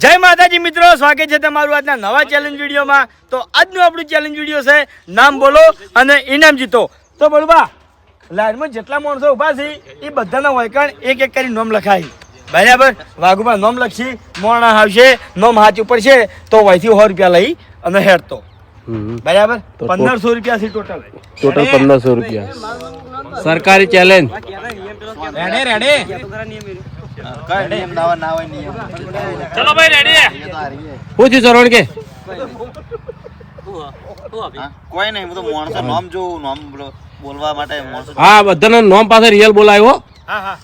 જય માતાજી મિત્રો, સ્વાગત છે તમારું આજના નવા ચેલેન્જ વિડીયોમાં। તો આજનું આપણું ચેલેન્જ વિડીયો છે નામ બોલો અને ઇનામ જીતો। તો બળબા લાઈનમાં જેટલા માણસો ઊભા છે એ બધાના વૈકણ એક એક કરી નામ લખાય, બરાબર? વાઘુમાં નામ લખી, મોણા આવશે, નામ હાથ ઉપર છે તો વહીથી 100 રૂપિયા લઈ અને હેડતો, બરાબર? 1500 રૂપિયા છે ટોટલ 1500 રૂપિયા સરકારી ચેલેન્જ। ચલો ભાઈ રેડી? પૂછ્યું સરવણ કે કોઈ નહીં, હું તો માણસો નામ જોઉં, નામ બોલવા માટે માણસો। હા, બધાના નામ પાસે રિયલ બોલાયો। હા હા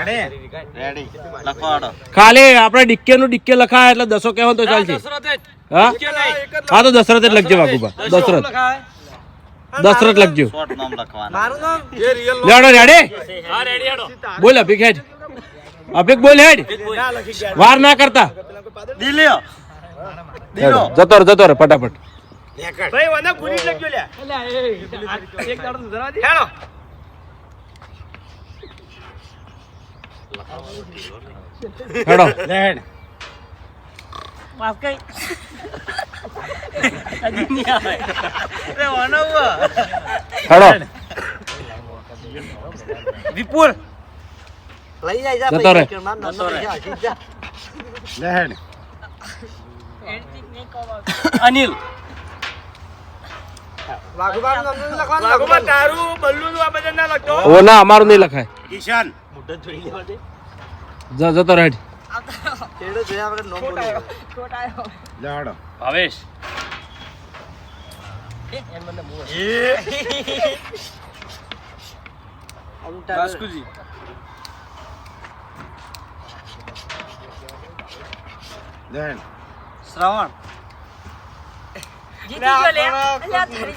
રેડી લખવાડો। ખાલી આપણે ડિક્કે નું ડિક્કે લખાય એટલે 10 કહેવો તો ચાલશે। હા હા, તો દશરથ જ લખજો વાઘુબા, દશરથ લખજો। શોર્ટ નામ લખવાના। મારું નામ લેડો રેડી? હા રેડી હેડો। બોલ અભિક હેડ, અભિક બોલ હેડ, ના લખી ગયા વાર ના કરતા। દિલ્યો હેડો, જતો રે ફટાફટ। ભાઈ વાના ગુરી લખજો લે એક દાડો સુધરા દે હેડો। હેડો લેડ પાસ કઈ અજી ની આવે રે વાનવા હેડો વિપુલ લઈ જાય જા જતો રે। લેડ અનિલ વાઘુબા તારું બલ્લુ નું આ બધા ના લખતો। ઓ ના, અમારું નહીં લખાય। કિશન જતો રે હેડ। કેડો જોયા આપણે નો બોલ્યો છોટાયો લેડો ભાવેશ બાસ્કુજી લેડ શ્રવણ જીતી ગયો લે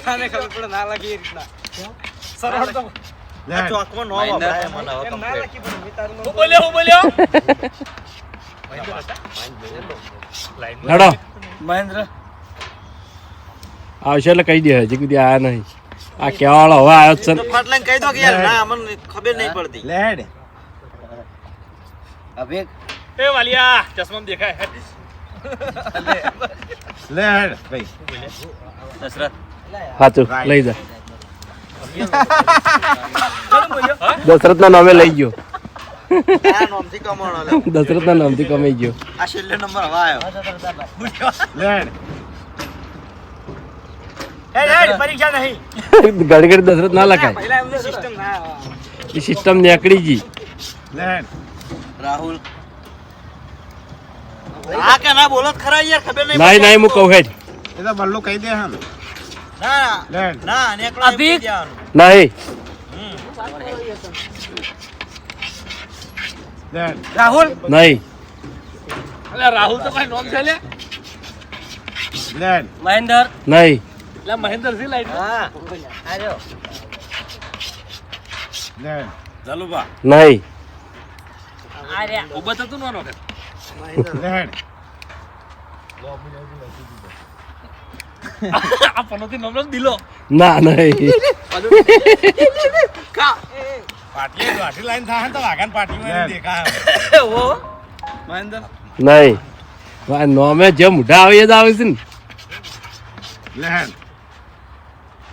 ખાને ખબર પડે ના લાગી એ રીતના સરળ તો આ ચોકમાં નામ વપરાય મને હવે કમ્પ્લીટ। હું બોલ્યો હેડો મહેન્દ્ર આવશે એટલે કહી દે, હજી સુધી આયા નહીં। આ કેવાળો હવે આવ્યો જ છે તો ફટ લઈને કહી દો કે યાર ના અમને ખબર નહીં પડતી। લેડ અભિક એ વાલિયા ચશ્મા દેખાય લેડ ભાઈ દશરથ સાચું લઈ જા। ચલો બોલ્યો દશરથ ના નામે લઈ ગયો, આ નામથી કમાણો લે। દશરથ ના નામથી કમાઈ ગયો। આ છેલ્લો નંબર હવે આવ્યો। લેડ હેડ પરીક્ષા નહીં ઘડી ઘડી દશરથ ના લખાય, પહેલા એમની સિસ્ટમ ના એ સિસ્ટમ નીકળી ગઈ। લેડ રાહુલ આ કે ના બોલો જ ખરા યાર, ખબર નહીં નહીં નહીં, હું કહું હેડ। એ તો બલ્લુ કહી દે હમ ના લેડ ના નેકળો અભિક. નહીં લેડ રાહુલ નહીં રાહુલ તો કઈ નામ છે લે લેડ મહેન્દ્ર નહીં લે મહેન્દ્ર સિંહ લાઈટ હા આર્યો લેડ જલુબા નહીં આર્યા ઉબત હતું નો લેડ આ પનોતી નામ દિલો ના નહીં પાટલી વાટી લાઈન થાય તો વાગન પાટી માં દેખાય ઓ મહેન્દ્ર નહીં, નોમે જે મોઢા આવે એ જ આવે છે ને। લેડ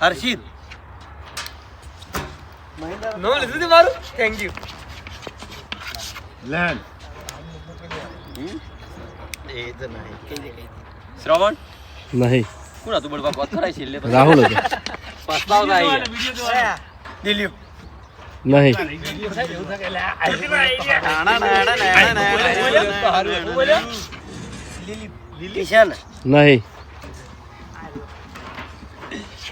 હર્ષિત નો લીધું મારું થેન્ક યુ લેડ એ તો નહીં। શ્રવણ નહીં, કોણ હતું બળવા વાત કરાય છે એટલે રાહુલ હતો। પસ્તાવ ના આવી દિલીપ નહીં, કિશન નહીં,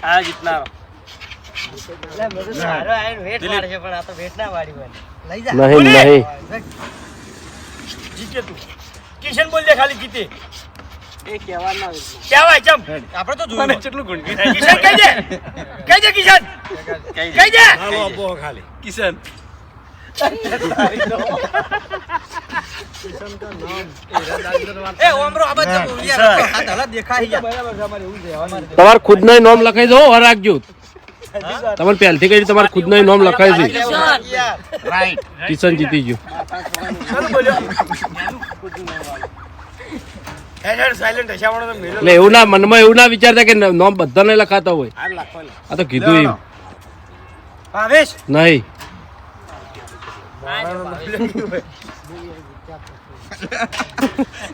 આ જીતનારો સારો આઈને વેટ મારશે પણ આ તો વેટ ના વાળી હોય લઈ જા નહીં, નહીં, જીતે તું કિશન બોલ દે ખાલી જીતે એ કહેવા ના કેવાય ચમ આપણે તો મને જોયું કેટલું ગુંડી થાય કિશન કહી દે કિશન કહી દે હાલો આપો ખાલી કિશન એ ઓમરો આ બધા યાર આ ધલા દેખાય તમારે ખુદ નું નામ લખાઈ દો, વાર રાખજો। તમારે પહેલથી કઈ તમારે ખુદ નું નામ લખાય છે। રાઈટ કિશન જીતી ગયો। ચાલો બોલ્યો સાયલેન્ટ હશાવાનો તો મેલો એટલે એવું ના મનમાં એવું ના વિચારતા કે નોમ બધાને લખાતા હોય આ લખો લે. આ તો કીધું એમ ભાવેશ નહીં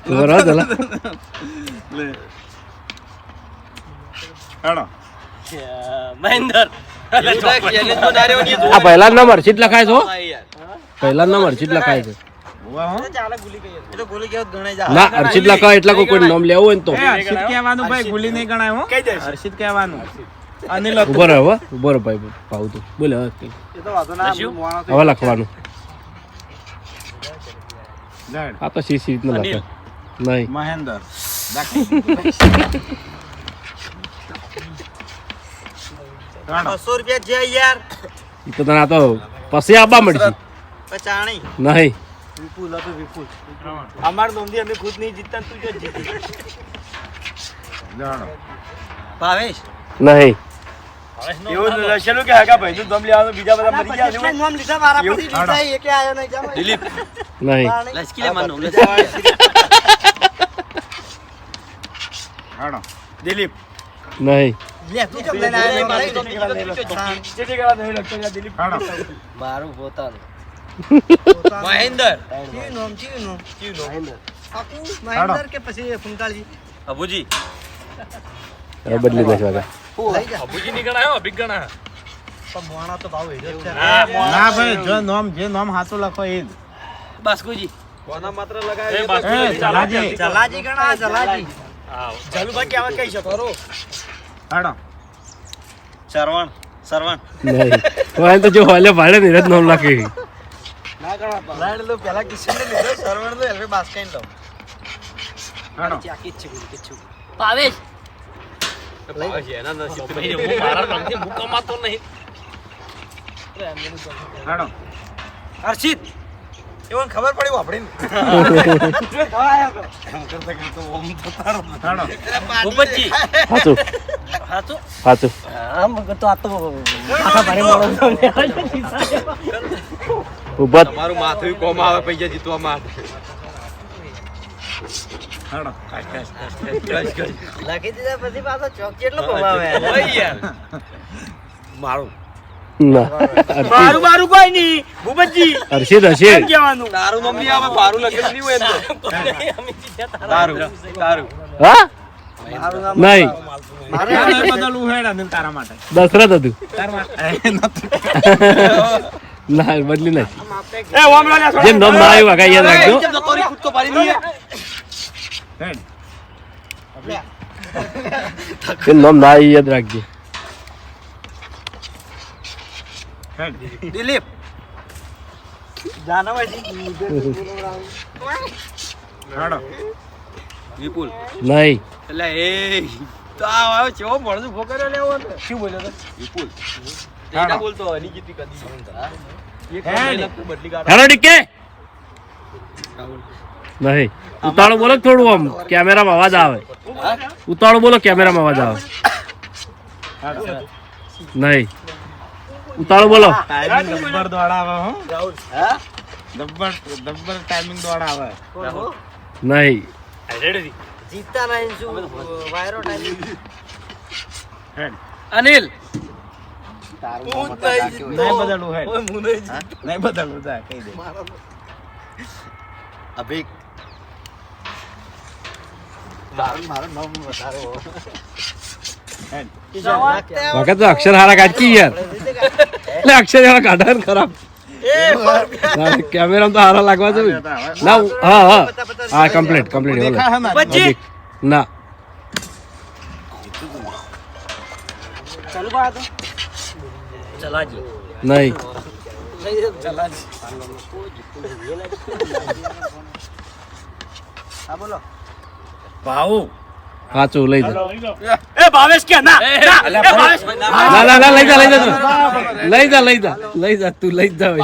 બરાબર ચલા હેડો મહેન્દર આ પહેલા નામ હર્ષિત લખાય છે હો. પહેલા નામ હર્ષિત લખાય છે ના હર્ષિત લખાય એટલે કોઈ નામ લેવું હોય ને તો હર્ષિત કહેવાનું ભાઈ ભૂલી નહીં ગણાય હો કહી દે હર્ષિત કહેવાનું અનિલ ઉભો રહો હવે ઉભો રહો ભાઈ પાવું તું બોલે હવે કઈ. હવે લખવાનું આ તો સી રીતના લખે નહીં મહેન્દર ₹200 છે યાર ઈ તો તને આ તો પછી આવવા મળશે પચાણી નહીં અમાર નોંધી અમે ખુદ નહીં જીતતા તું જો જીતી ભાવેશ નહીં એવું લખેલું કે હાકા ભાઈ તું દમ લેવાનું બીજા બધા મરી ગયા કેટલા નામ લીધા મારા પરથી લીધા એકે આયો નહીં જામ દિલીપ નહીં લસકી લે માનો દિલીપ નહીં લે તું કેમ લઈને આવ્યો જેથી કરા નહીં લખતો યાર દિલીપ મારું પોતાનું મહેન્દર ચીયું નામ આપું મહેન્દર કે પછી ફુંકાળજી અબુજી હવે બદલી નાખવા લઈ જા અબુજી ની ગણાયો અભિક ગણા પણ મોણા તો ભાવ હેડ્યો છે ના ભાઈ જો નામ જે નામ હાચું લખો એ જ બાસ્કુજી જલાજી જલાજી ગણા જલાજી જલુભાઈ કે આવા કહી શકો હેડો સરવણ સરવણ નહીં હવે તો જો હાલે ભાડે ને રજ નામ લખે લાડ લો પેલા કિશન ને લીધો સરવણ લો હવે બાસ્કાઈન લો હેડો ચાકી જ છે ગુડી કે છું ભાવેશ હેડો હર્ષિત એવું ખબર પડી વાપડીને હેડો ભૂપતજી સાચું હાચું સાચું આમ તો આ તો આખા ભારે માણો ઉભા મારું માથું કોમ આવે પૈસા જીતવામાં હેડો લખી દીધા પછી પાછો ચોક જેટલો કમાવે મારું ના મારું મારું કોઈ નહીં ભૂપતજી હર્ષિત કેમ હર્ષિત કહેવાનું તારું નામ નહીં આવે મારું લખેલું નહીં હોય તારું તારું હા મારું નામ નહીં નહીં બદલવું હેડ અનિલ તારા માટે દશરથ હતું તારા માટે ના બદલી નહીં એ ઓમલા ને જે નામ ના આવ્યું કાંઈ યાદ રાખજો હેડ જે નામ ના આવ્યું યાદ રાખજો હેડ દિલીપ હેડો વિપુલ નહીં એટલે એ તો આ આવ્યો ચેવો મળતું ફોકર્યો લેવો ને શું બોલ્યો તો વિપુલ હેડો બોલતો હની જીતી કદી હેડ બદલી કાઢો હેલો ડીકે નહીં ઉતાળો બોલો થોડું આમ કેમેરામાં અવાજ આવે ઉતાળો બોલો કેમેરામાં અવાજ આવે નહીં ઉતાળો બોલો ટાઈમિંગ દબ્બર દોડા આવે હો દબ્બર ટાઈમિંગ દોડા આવે નહીં જીતતા નહીં શું વાયરો ટાઈમ હેડ અનિલ નહીં બદલવું હેડ નહીં બદલવું જા કહી દે અભિક હેડ વખત તો અક્ષર હારા કાઢકી યાર એટલે અક્ષર હારા કાઢે ને ખરાબ કેમેરા તો હારા લાગવા જોઈએ ના હા હા હા કમ્પ્લીટ કમ્પ્લીટ દેખા હે ના ના ચલાજી નહીં હા બોલો ભાઉ સાચું લઈ જા એ ભાવેશ કે ના ના, એ ભાવેશ ના ના ના લઈ જા લઈ જા તું. લઈ જા લઈ જા લઈ જા તું લઈ જા હવે.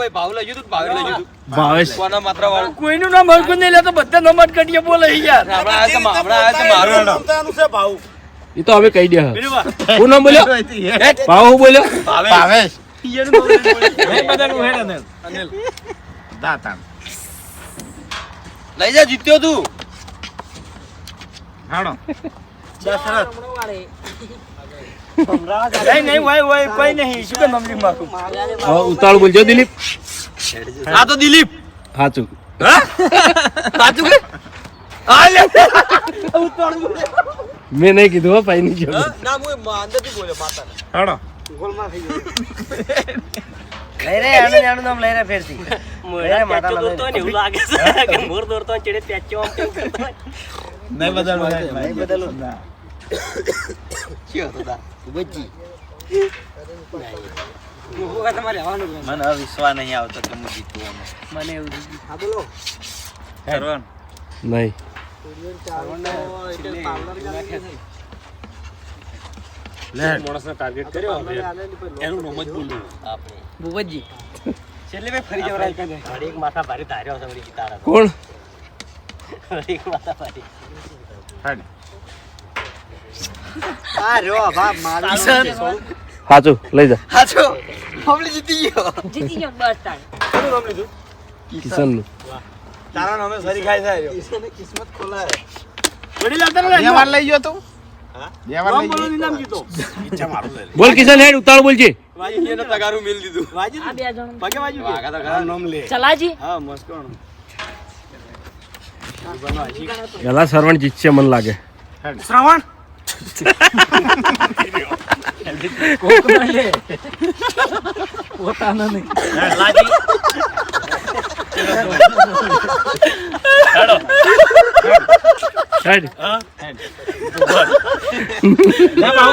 ભાવ લઈ ગયું ભાવ લઈ ગયું ભાવેશ કોના માત્ર વાળું કોઈનું નામ હરખું નહીં લેતો બધા નંબર કટીએ બોલે યાર હમણાં આવ્યા તો મારું છે ભાવ એ તો અમે કહી દે બીજું હું નામ બોલ્યો ભાવ હું બોલ્યો ભાવેશ પિયરનું નામ નહીં બોલે. નહીં બદલવું હેડ અનિલ દાતા લઈ જા જીત્યો તું હાડો નહીં હોય કોઈ નહીં શું કે નમલી મારું હવે ઉતાળ બોલજો દિલીપ આ તો દિલીપ સાચું સાચું કે મેં નહીં કીધું હો ભાઈ ની જોડે ના હું અંદરથી બોલ્યો માતા હાડો લઈ રે આનું નામ લઈ રે ફેરથી મોરા માતા દોરતો ને એવું લાગે છે કે મોર દોરતો ચડે પેચો આમ કેમ કરતો હોય. નહીં બદલવું નહીં બદલવું. ના. કયો હતો દા? બુબજી તમારે આવવાનું મને હવે વિશ્વાસ નહીં આવતો કે હું જીતું આમાં. મને એવું હા બોલો સરવણ નહીં બુબજી છેલ્લે ભાઈ ફરી જવરાય કરે એક માથા ભારે ધાર્યો છે વળી તારા કોણ એક માથા ભારે હાડ. આ રહ્યો બાપ મારી સાચું લઈ જા હાચો આપણે જીતી ગયો. જીતી ગયો બસ તાર કોનું નામ લીધું કિશન નું તારા નામે સરી ખાય છે ઈશ્વરની કિસ્મત ખોલાય. વડીલ આવતા ને બે વાર લઈ ગયો તું બે વાર નામ લઈ બોલો ગયો. નામ જીતો બોલ કિશન હેડ ઉતાળ બોલજે વાજી એને તગારું મેલ દીધું વાજી આ બે જણ પગે વાજી વાગા તો ખરા. નામ લે ચલાજી હા મસ્ત કોણ પેલા સરવણ જીતશે મને લાગે શ્રાવણ પોતાના નહીં હેડ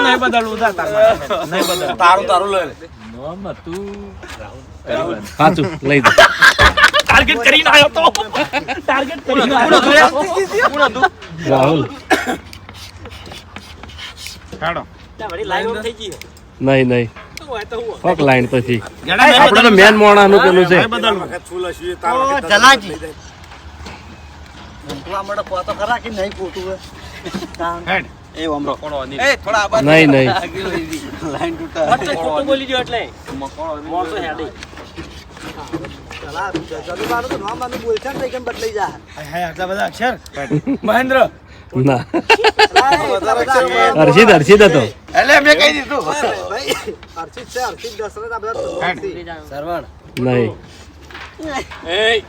નહીં બદલવું નહીં બદલ તારું લે સાચું લઈ જા ટાર્ગેટ કરીને આવ્યો તો ટાર્ગેટ કરીને રાહુલ હાડો. વળી લાઈવ થઈ ગઈ નહીં નહીં ફક લાઈન તો થી જણા નહીં આપણે તો મેન મોણાનું પેલું છે નહીં બદલવું. જલાજી આ મોટો પોતો ખરા કે નહીં પોતું હે હેડ. એ ઓમરો કોણ એ થોડા આબાદ નહીં નહીં લાઈન તૂટા. એટલે ખોટું બોલી ગયો એટલે મોણસો હેડે ચલા જદુબાનું તો નામ આનું બોલશે ને તો કેમ બદલાઈ જા હાય આટલા બધા અક્ષર મહેન્દ્ર ના હર્ષિત હર્ષિત હતો એટલે મેં કહી દીધું. ભાઈ અર્ચિત છે અર્ચિત દશરથ આ બધા હેડ. સરવણ નહીં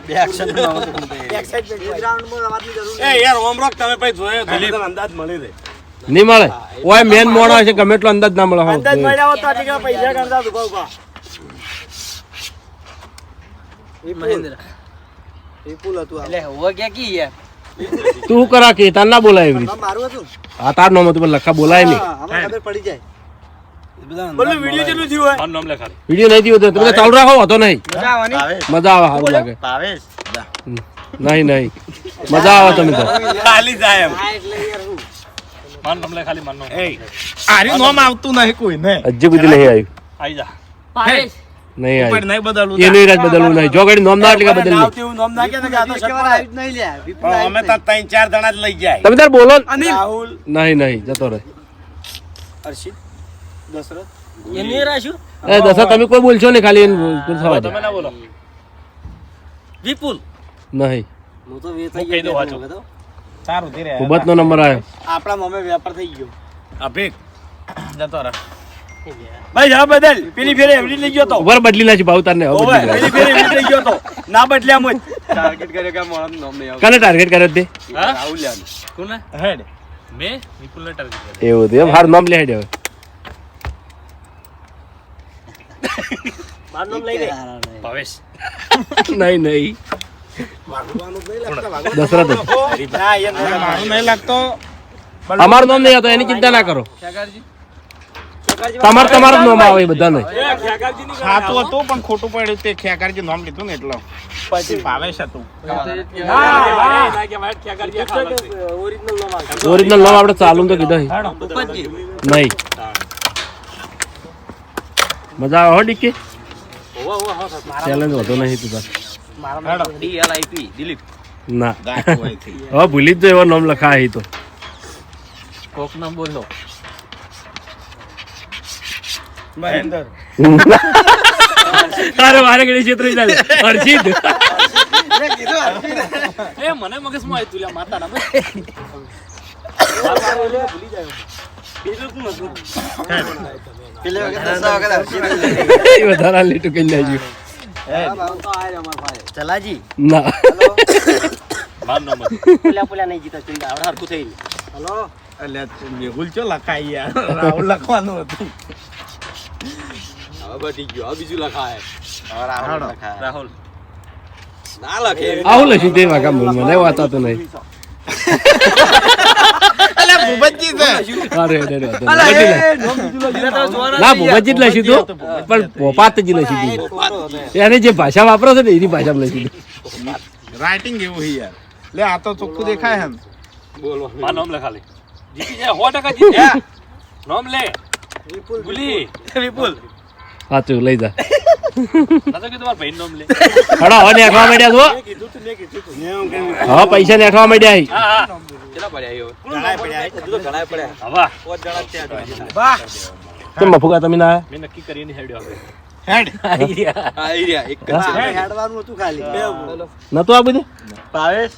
બે action નું નામ હતું પણ તે. ગ્રાઉન્ડમાં રમવાની જરૂર એ યાર ઓમરોક તમે પછી જોયો દિલીપ અંદાજ મળી દે નહીં મળે ઓય મેન મોણો છે ગમે એટલો અંદાજ ના મળે અંદાજ હા મળ્યા હોત તો આટલી ઘણા પૈસા ગણતા ઉભા ઉભા મહેન્દ્ર વિપુલ હતું આ એટલે હોવા ગયા કી યાર તું શું કરા કે તાર ના બોલાય એવી નામ મારું હતું આ તાર નામ હતું પણ લખા બોલાય નહીં હા, આમાં ખબર પડી જાય બોલો વિડિયો કેટલું થયું હોય વિડીયો નહીં થયો તો તમે ચાલુ રાખો હતો નહીં મજા આવવાની ભાવેશ મજા આવે સારું લાગે ભાવેશ નહીં નહીં મજા આવે તમે તો ખાલી જાય એમ આ એટલે યાર હું આર્યું નામ આવતું નહીં કોઈ ને હજી બુદ્ધિ નહીં આવ્યું પારેશ નહીં પણ આવ્યું નહીં બદલવું. એનું રાજ બદલવું નહીં જો ગાડી નોમ ના એટલે કે બદલ આવતી એવું નામ નાખે ને કે આ તો એક વાર આવી જ નહીં લ્યા વિપુલ પણ અમે તો 3-4 જણા જ લઈ જાય. તમે તાર બોલો ને. રાહુલ નહીં નહીં જતો રહે હર્ષિત દશરથ એની રાશું એ દશા તમે કોઈ બોલશો નહીં ખાલી એને થવા દે વિપુલ નહીં હું તો વેચાઈ ગયો તો સારું ધીરે ઉબત નો નંબર આવ્યો આપણા મમે વેપાર થઈ ગયો અભિક જતો રહે. ભાઈ જા બદલ પેલી ફેરે એવડી લઈ ગયો તો ઉભર બદલી નાખી ભાવ તારને હવે ઓવે બદલી પેલી ફેરે એવડી લઈ ગયો તો ના બદલ્યા મુજ ટાર્ગેટ કર્યો કે મોણસ નામ નહીં નાખ. કને ટાર્ગેટ કર્યો તે રાહુલ યાર હેડ. એવું હતું એમ હારું નામ લે હેડે હવે મારું નામ લઈ લે નહીં નહીં દશરથ જ. ના એમ અને મારું નહીં લાગતો. અમારું નામ નહીં હતો એની ચિંતા ના કરો તમારું નામ આવે એ બધા નહીં સાચું હતું પણ ખોટું પડ્યું તે ખેકારજી નામ લીધું ને એટલો પછી ભાવેશ હતું. ઓરિજિનલ નામ આપણે ચાલુ તો કીધું નહીં મજા આવે હો ડીકે ચેલેન્જ વધુ નહીં તું તાર. દિલીપ ના ગાંઠ હોય થી. હવે ભૂલી જ તો એવો નામ લખા અહીં તો કોક નામ બોલો મહેન્દ્ર તારે મારે ઘડી છેતરી જાય હર્ષિત એ મને મગજમાં આવ્યું તું માતા નામ પેલે વખત 10 વખત હર્ષિત એ વધારા લીટું કઈ નાખ્યું. ચલાજી ના પોલ્યા નહીં જીતા ચુંદા આવડે હરખું થઈ હલો એટલે મેહુલ ચો લખાઈ યાર રાહુલ લખવાનું હતું રાહુલ આવું લખ્યું તે વાગા મને વાંચતો તો નહીં. અલે ભૂપતજી છે અરે અરે અરે, બદલી નાખ. ના ભૂપતજી જ લખ્યું તું પણ પોપાતજી લખ્યું તું. એને જે ભાષા વાપરો છે ને એની ભાષામાં લખ્યું તું. રાઇટિંગ એવું છે યાર લે આ તો ચોખ્ખું દેખાય હે સાચું લઈ જા. હડો હવે નેઠવા માંડ્યા છો. હવે પૈસા નેઠવા માંડ્યા. કેમ મફુકા તમે ના હેડ હેડવાનું હતું ખાલી નતું આ બધું ભાવેશ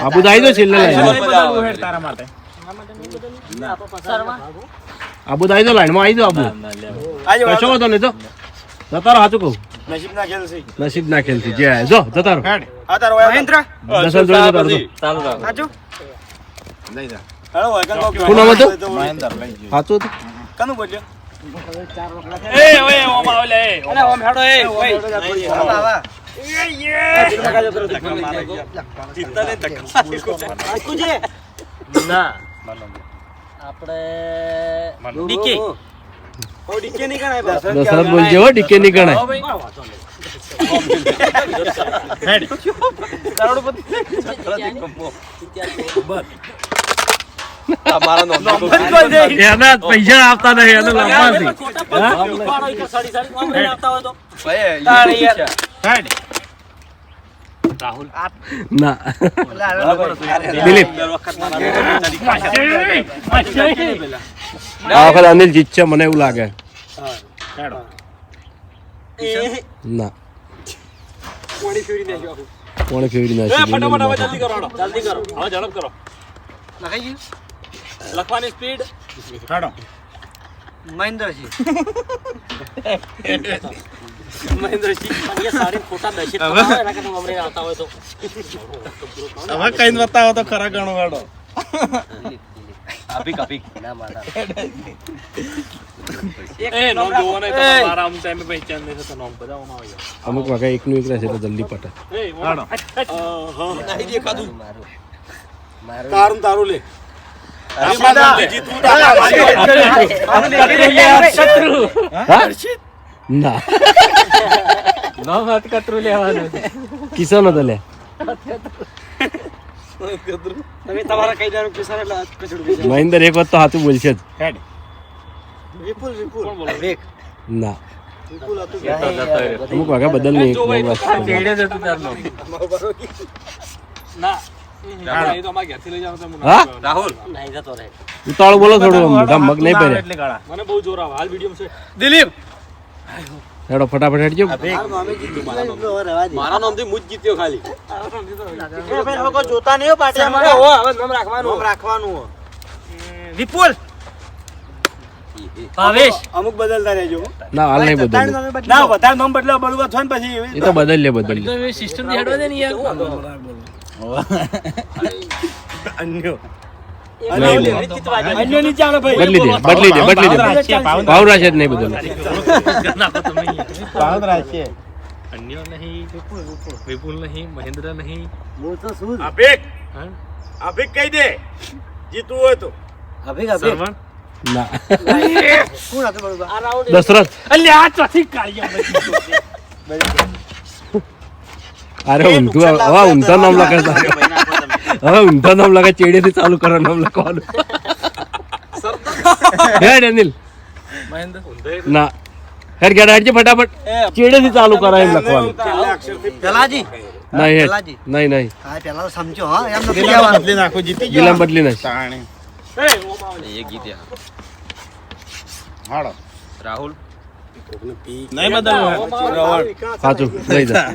આ બધું આવી દો છેલ્લે બદલવું હેડ તારા માટે આ બધું આવી દો લાઈનમાં આવી દો આબુ કશો વાંધો નહીં તો જતા રહો. સાચું કહું નસીબ ના ખેલ છે નસીબ ના ખેલથી જે આવે જો જતા રહો. હેડ આ તારો મહેન્દ્ર દર્શન જોડે જતા રહો. સાચું લઈ જા હેલો વાયકલ કોક શું નામ હતું? મહેન્દ્ર લઈ જા સાચું હતું. કનું બોલ્યો ના આપણે ડીકે દશરથ બોલજે હો, ડીકે નહીં ગણાય. એના પૈસા આપતા નહીં એને લાવવાથી. હેડ ના દિલીપ આ વખત અનિલ જીતશે મને એવું લાગે. ના કોણે ફેવરી નાખ્યું? લખવાની સ્પીડ હેડો મહેન્દ્રસિંહ મહેન્દ્રસિંહ સારી ખોટા દશિત એના કરતા હમણાં આવતા હોય તો હવે કઈ બતાવો તો ખરા ગણો હેડો ના મારા અમુક વાગે એકનું એક રહેશે તો જલ્દી પટે. હેડો તારું તારું લે ના કિસ્સો નતો લે. તમે તમારા કઈ દારૂ કિસ્સા એટલે કચડું મહેન્દ્ર એક વાત તો સાચું બોલશે જ. હેડ વિપુલ વિપુલ ના અમુક વાગે બદલ નહીં એક નવ વાત. હા રાહુલ નહીં જતો રહે ઉતાળું બોલો થોડું મોઢા મગ નહીં પહેર્યા. એટલે ગાળા દિલીપ હેડો ફટાફટ હેડજો. મારા નામથી મુજ જીત્યો ખાલી જોતા નહીં હો પાટિયામાં હવે નામ રાખવાનું નામ રાખવાનું હો. વિપુલ ભાવેશ અમુક બદલતા રહેજો ના હાલ નહીં બદલ. ના વધારે નામ બદલાવ બળવા થાય ને પછી એ તો બદલ લે બદલ લે. સિસ્ટમ થી હેડવા દે ને યાર અન્ય નહીં લે. અન્ય નહીં ચાલે ભાઈ બદલી દે બદલી દે બદલી દે. ભાવરા છે જ નહીં બદલ. પાવદરા છે અન્ય નહીં વિપુલ નહીં મહેન્દ્ર નહીં અભિક અભિક કહી દે જીતવું હોય તો અભિક અભિક શ્રવણ ના કોણ હતું બરોબર આ રાઉન્ડ દશરથ. અરે ઊંધું હવે ઊંધો નામ લખે છે. હવે ઊંધો નામ લખે ચેડેથી ચાલુ કરો નામ લખવાનું. હેડ અનિલ ના હેડ ગેડા હેડજે ફટાફટ ચેડેથી ચાલુ કરાય એમ લખવાનું. જલાજી નહીં હેડ જલાજી. નહીં નહીં હા પેલા તો સમજો હા એમ નથી ગિલા કહેવાનું. બદલી નાખો જીતી ગિલામ બદલી નાખ. તાણે એ જીત્યા હાડો રાહુલ નહીં બદલવું સાચું લઈ જા.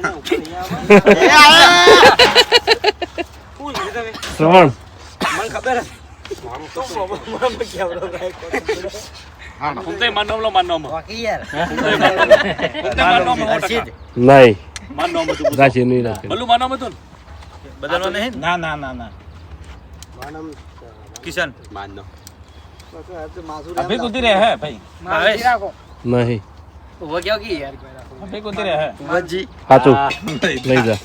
શ્રવણ ખબર હું તો માન નામ માન નામ બાકી યાર નહીં માન નામ હતું રાશિ નહીં રાખે ભલું માન નામ હતું ને? બદલવા નહીં ના ના ના ના કિશન અભી કુદી રહે હે ભાઈ નહીં ઉભો ગયો કે યાર અભી કુદી રહે હે ભૂપતજી સાચું લઈ જા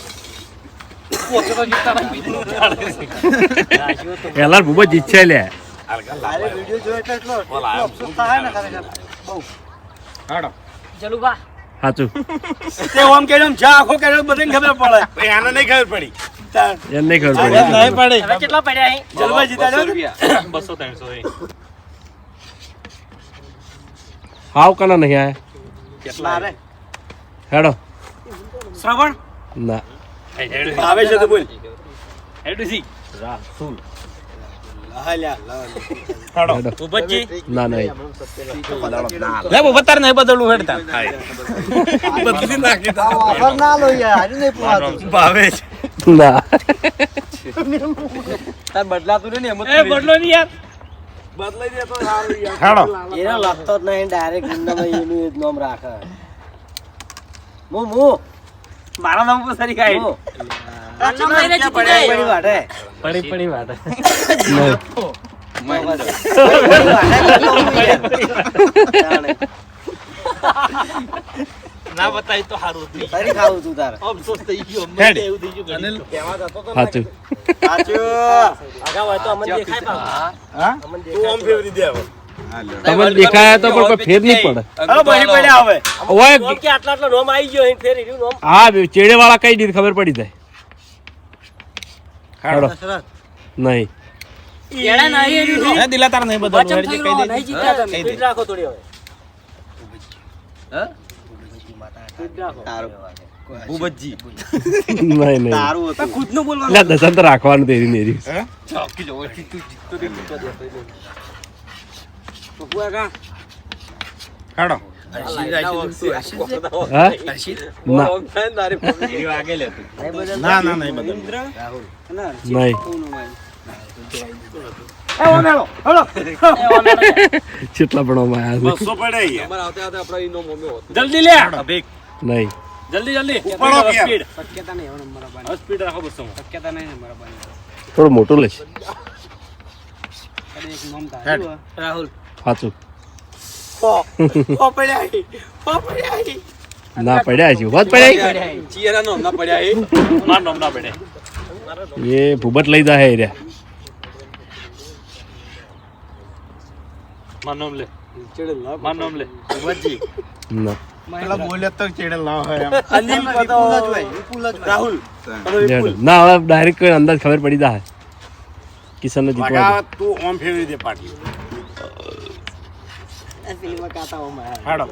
પેલા ખૂબ જ ઈચ્છા લે વિડિયો જોયો એટલે અફસોસ થાય ને ખરેખર બહુ હાડો ચલો બા સાચું તે ઓમ કે આમ ચા આખો કે બધાને ખબર પડે આને નહીં ખબર પડી એમ નહીં ખબર એમ પડી નહીં પડી હવે કેટલા પડ્યા અહીં જલવા જીતા જાવ 200 300 એ. હાવ કના નહીં આયા મારે હેડો શ્રવણ ના આવે છે તો બોલ હેડુસી હાડો હેડો ભૂપતજી ના નહીં લે બતાર નહીં બદલવું હેડતા ઓફર ના લો યાર હજુ નહીં પૂરાતું ભાવે છે ના તાર બદલાતું નહીં ને એ બદલો નહીં યાર બદલાઈ દે તો સારું યાર હાડો એનો લખતો જ નહીં ડાયરેક્ટ એનું જ નામ રાખે મુ મારા નામ પર સરી ખાય પડી વાટે પડી વાત ના બતાય તો સારું હતું તારી ખાવું તું તારે અફસોસ થઈ ગયો હેડ. મને એવું થઈ ગયું અનિલ સાચું આગા હોય તો અમને દેખાય પાછું. હા તું ઓમ ફેવરી દે હવે તમે દેખાયા તો પણ કોઈ ફેર નહીં પડે હવે બરી પડ્યા હવે ઓય નોમ કે આટલા આટલા નોમ આવી ગયો અહીં ફેર રહ્યું નોમ હા ચેડે વાળા કઈ દીધી ખબર પડી જાય હેડો નહીં એડા નહીં રહ્યું હે દિલા તાર નહીં બદલવું વચન હેડ થઈ કહી રહ્યો દે નહીં જીત્યા તમે કહી દે. ફીટ રાખો થોડી હવે ફીટ રાખો ભૂપતજી નહીં નહીં તારું હતું ખુદનું બોલવાનું એટલે દસન તો રાખવાનું તેરી નેરી હાડો હા ના ના ના નહીં બદલવું નહીં એ ઓમ હેલો હેલો કેટલા ભણવામાં આવ્યા છે 200 પડે જલ્દી લે અભિક નહીં જલ્દી જલ્દી ઉપાડો કે સ્પીડ શક્યતા નહીં હવે નંબર હવે સ્પીડ રાખો 200 શક્યતા નહીં નંબર થોડું મોટું લઈશ એક નામ હેડ. રાહુલ સાચું ઓ પડ્યા ના પડ્યા છે વાત પડ્યા માર નામ ના પડે એ ભૂબત લઈ જાય રે માર નામ લે માર નામ લે ભૂપતજી ના પેલા બોલ્યો તો ચેડે લાવ હે એમ અનિલ પતો રાહુલ હેડો. ના હવે ડાયરેક્ટ કોઈ અંદાજ ખબર પડી જાય કિશન ને જીતવા વાગા તું ઓમ ફેવરી દે પાટી હાડો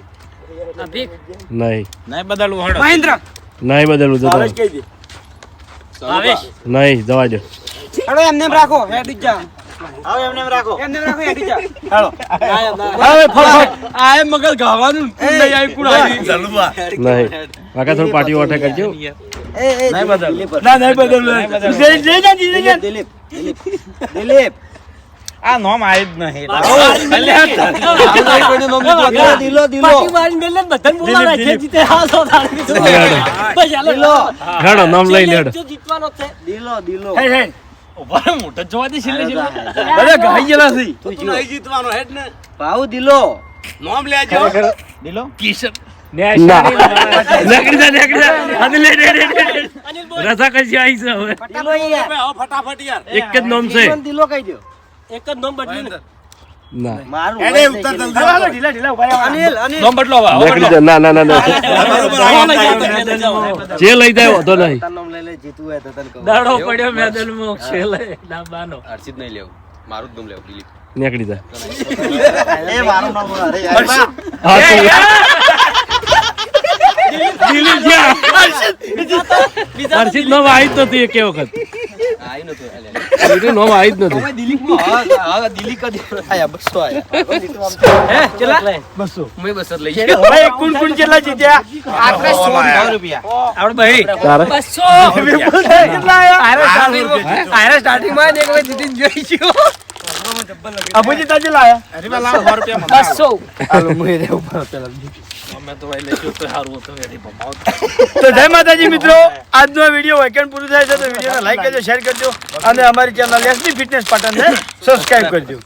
અભિક નહીં નહીં બદલવું હાડો મહેન્દ્ર નહીં બદલવું તો ભાવેશ કહી દે ભાવેશ નહીં જવા દો હેડો એમને એમ રાખો હેડ જ જા હવે એમને એમ રાખો એમને એમ રાખો હેડ જ જા હેલો હવે આ મગલ ગાવાનું નહીં આવી પુરાવી જલવા નહીં વાકા થોડું પાર્ટી વાટે કરજો નહીં બદલ ના નહીં બદલ જઈ જા જીજે જા દિલીપ આ નોમ આવી જ નહીં દિલો પાટી મારીને મેલે બધાને બોલાવે છે જીતે હા તો તાળી બસ હાલો દિલો હેડો નામ લઈ લેડો જો જીતવાનો છે દિલો હે હે ઉભા મોટો જોવા દે છેલ્લે છેલ્લે અરે ગાઈ ગયેલા છે તું જીતવાનો હેડ ને ભાવ દિલો નામ લેજો દિલો ના નેકડી જા અને લે અનિલ બોલ રસા કશી આવી છે હવે દિલો યાર ફટાફટ યાર એક જ નામ છે દિલો કહી દો એક જ નોમ બદલ્યું ને ના મારું એને ઉત્તર જલ્દી હાલો ઢીલા ઢીલા ઉભા રહો. અનિલ અનિલ નામ બદલો હવે નેકડી જા ના ના ના ના જે લઈ જાય વધો નહીં તારું નામ લઈ લે જીતવું હોય તો તને કહું દાડો પડ્યો મેદલ માં છેલ્લે ના બાનો નેકડી જા એ મારું નામ અરે હા દિલીપ જ્યાં હર્ષિત નો આવી તો તું એક વખત એનું નામ આવી જ નથી. આયા 200 આયા. 200. ભાઈ કુણ કેટલા જીત્યા? આપણે ભાઈ તારે કેટલા આયા? અભુજી તાજી લાયા? અરે પેલા 100 રૂપિયા હાલો, હું એ રહેવું પડે પેલા. અમે તો ભાઈ લઈશું તો સારું હતું વેડી બપાવ. તો જય માતાજી મિત્રો, આજનો આ વિડીયો વેકેન્ડ પૂરું થાય છે તો વિડીયોને લાઈક કરજો, શેર કરજો અને અમારી ચેનલ એસબી ફિટનેસ પાટણને સબસ્ક્રાઇબ કરજો.